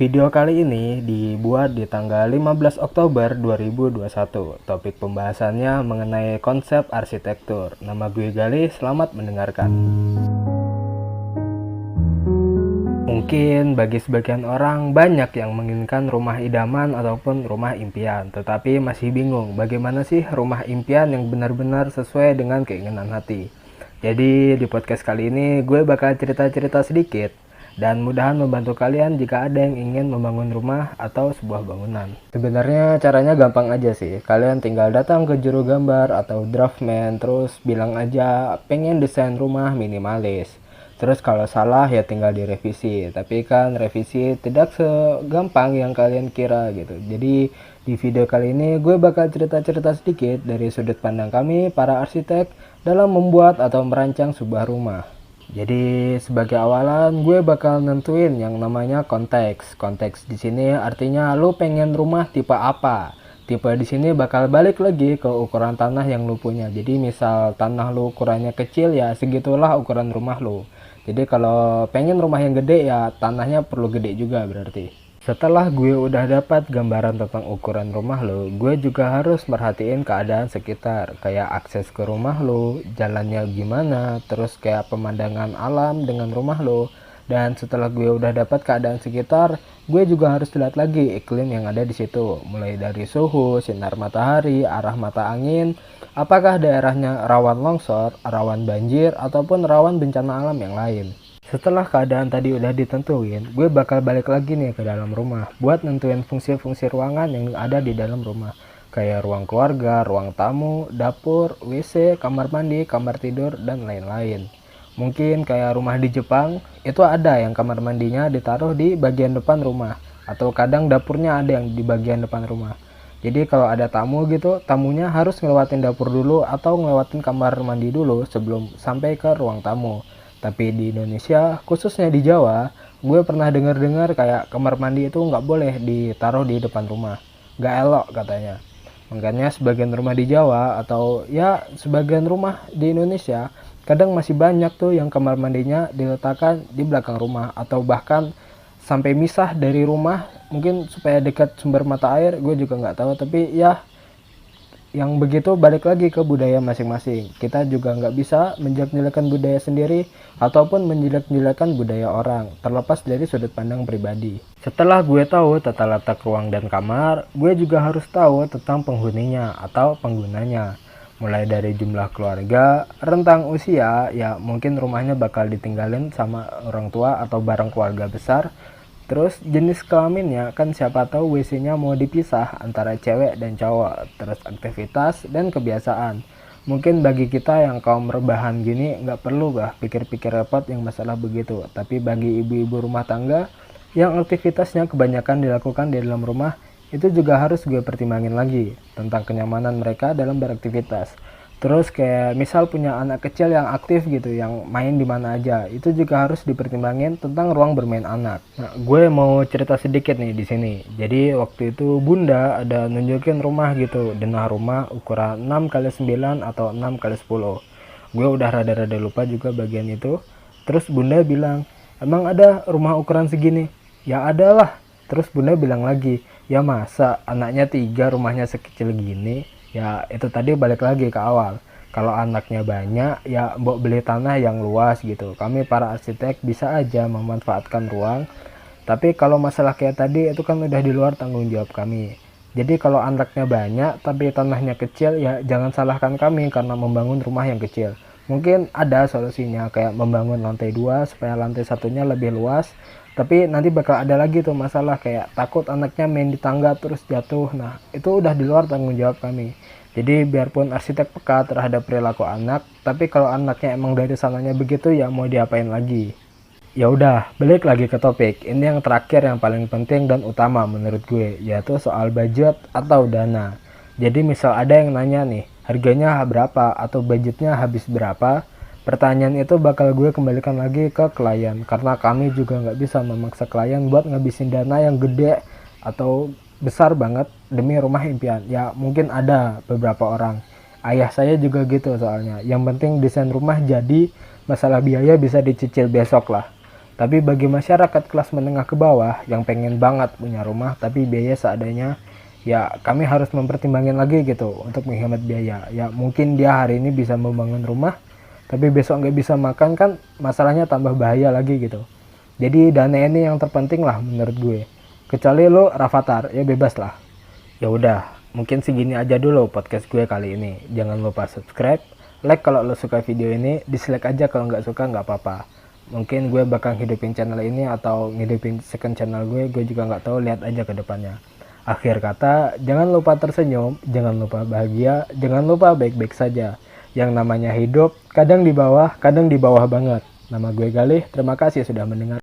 Video kali ini dibuat di tanggal 15 Oktober 2021. Topik pembahasannya mengenai konsep arsitektur. Nama gue Galih, selamat mendengarkan. Mungkin bagi sebagian orang banyak yang menginginkan rumah idaman ataupun rumah impian, tetapi masih bingung bagaimana sih rumah impian yang benar-benar sesuai dengan keinginan hati. Jadi di podcast kali ini gue bakal cerita-cerita sedikit dan mudahan membantu kalian jika ada yang ingin membangun rumah atau sebuah bangunan. Sebenarnya caranya gampang aja sih. Kalian tinggal datang ke juru gambar atau draftman, terus bilang aja pengen desain rumah minimalis. Terus kalau salah ya tinggal direvisi. Tapi kan revisi tidak segampang yang kalian kira gitu. Jadi di video kali ini gue bakal cerita-cerita sedikit dari sudut pandang kami para arsitek dalam membuat atau merancang sebuah rumah. Jadi sebagai awalan gue bakal nentuin yang namanya konteks. Konteks di sini artinya lu pengen rumah tipe apa. Tipe di sini bakal balik lagi ke ukuran tanah yang lu punya. Jadi misal tanah lu ukurannya kecil ya segitulah ukuran rumah lu. Jadi kalau pengen rumah yang gede ya tanahnya perlu gede juga berarti. Setelah gue udah dapat gambaran tentang ukuran rumah lo, gue juga harus merhatiin keadaan sekitar. Kayak akses ke rumah lo, jalannya gimana, terus kayak pemandangan alam dengan rumah lo. Dan setelah gue udah dapat keadaan sekitar, gue juga harus lihat lagi iklim yang ada di situ. Mulai dari suhu, sinar matahari, arah mata angin, apakah daerahnya rawan longsor, rawan banjir, ataupun rawan bencana alam yang lain. Setelah keadaan tadi udah ditentuin, gue bakal balik lagi nih ke dalam rumah buat nentuin fungsi-fungsi ruangan yang ada di dalam rumah. Kayak ruang keluarga, ruang tamu, dapur, WC, kamar mandi, kamar tidur, dan lain-lain. Mungkin kayak rumah di Jepang, itu ada yang kamar mandinya ditaruh di bagian depan rumah. Atau kadang dapurnya ada yang di bagian depan rumah. Jadi kalau ada tamu gitu, tamunya harus ngelewatin dapur dulu atau ngelewatin kamar mandi dulu sebelum sampai ke ruang tamu. Tapi di Indonesia, khususnya di Jawa, gue pernah dengar-dengar kayak kamar mandi itu nggak boleh ditaruh di depan rumah. Nggak elok katanya. Makanya sebagian rumah di Jawa atau ya sebagian rumah di Indonesia, kadang masih banyak tuh yang kamar mandinya diletakkan di belakang rumah. Atau bahkan sampai misah dari rumah, mungkin supaya dekat sumber mata air, gue juga nggak tahu. Tapi ya yang begitu balik lagi ke budaya masing-masing. Kita juga nggak bisa menjelek-jelekan budaya sendiri ataupun menjelek-jelekan budaya orang, terlepas dari sudut pandang pribadi. Setelah gue tahu tata letak ruang dan kamar, gue juga harus tahu tentang penghuninya atau penggunanya. Mulai dari jumlah keluarga, rentang usia, ya mungkin rumahnya bakal ditinggalin sama orang tua atau bareng keluarga besar. Terus jenis kelaminnya, kan siapa tahu WC-nya mau dipisah antara cewek dan cowok. Terus aktivitas dan kebiasaan. Mungkin bagi kita yang kaum rebahan gini nggak perlu pikir-pikir repot yang masalah begitu. Tapi bagi ibu-ibu rumah tangga yang aktivitasnya kebanyakan dilakukan di dalam rumah, itu juga harus gue pertimbangin lagi tentang kenyamanan mereka dalam beraktivitas. Terus kayak misal punya anak kecil yang aktif gitu, yang main di mana aja, itu juga harus dipertimbangin tentang ruang bermain anak. Nah, gue mau cerita sedikit nih di sini. Jadi waktu itu Bunda ada nunjukin rumah gitu, denah rumah ukuran 6x9 atau 6x10. Gue udah rada-rada lupa juga bagian itu. Terus Bunda bilang, "Emang ada rumah ukuran segini?" "Ya ada lah." Terus Bunda bilang lagi, "Ya masa anaknya 3 rumahnya sekecil gini?" Ya itu tadi balik lagi ke awal. Kalau anaknya banyak ya mbok beli tanah yang luas gitu. Kami para arsitek bisa aja memanfaatkan ruang. Tapi kalau masalah kayak tadi itu kan udah di luar tanggung jawab kami. Jadi kalau anaknya banyak tapi tanahnya kecil ya jangan salahkan kami karena membangun rumah yang kecil. Mungkin ada solusinya kayak membangun lantai 2 supaya lantai satunya lebih luas. Tapi nanti bakal ada lagi tuh masalah kayak takut anaknya main di tangga terus jatuh. Nah itu udah di luar tanggung jawab kami. Jadi biarpun arsitek peka terhadap perilaku anak, tapi kalau anaknya emang dari sananya begitu ya mau diapain lagi. Ya udah, balik lagi ke topik. Ini yang terakhir yang paling penting dan utama menurut gue, yaitu soal budget atau dana. Jadi misal ada yang nanya nih, harganya berapa atau budgetnya habis berapa? Pertanyaan itu bakal gue kembalikan lagi ke klien, karena kami juga nggak bisa memaksa klien buat ngabisin dana yang gede atau besar banget demi rumah impian. Ya mungkin ada beberapa orang. Ayah saya juga gitu soalnya. Yang penting desain rumah jadi, masalah biaya bisa dicicil besok lah. Tapi bagi masyarakat kelas menengah ke bawah yang pengen banget punya rumah tapi biaya seadanya, ya kami harus mempertimbangkan lagi gitu untuk menghemat biaya. Ya mungkin dia hari ini bisa membangun rumah, tapi besok nggak bisa makan, kan masalahnya tambah bahaya lagi gitu. Jadi dana ini yang terpenting lah menurut gue. Kecuali lo Rafathar, ya bebas lah. Ya udah, mungkin segini aja dulu podcast gue kali ini. Jangan lupa subscribe, like kalau lo suka video ini, dislike aja kalau nggak suka nggak apa-apa. Mungkin gue bakal hidupin channel ini atau ngidupin second channel gue juga nggak tahu, lihat aja ke depannya. Akhir kata, jangan lupa tersenyum, jangan lupa bahagia, jangan lupa baik-baik saja. Yang namanya hidup, kadang di bawah banget. Nama gue Galih, terima kasih sudah mendengar.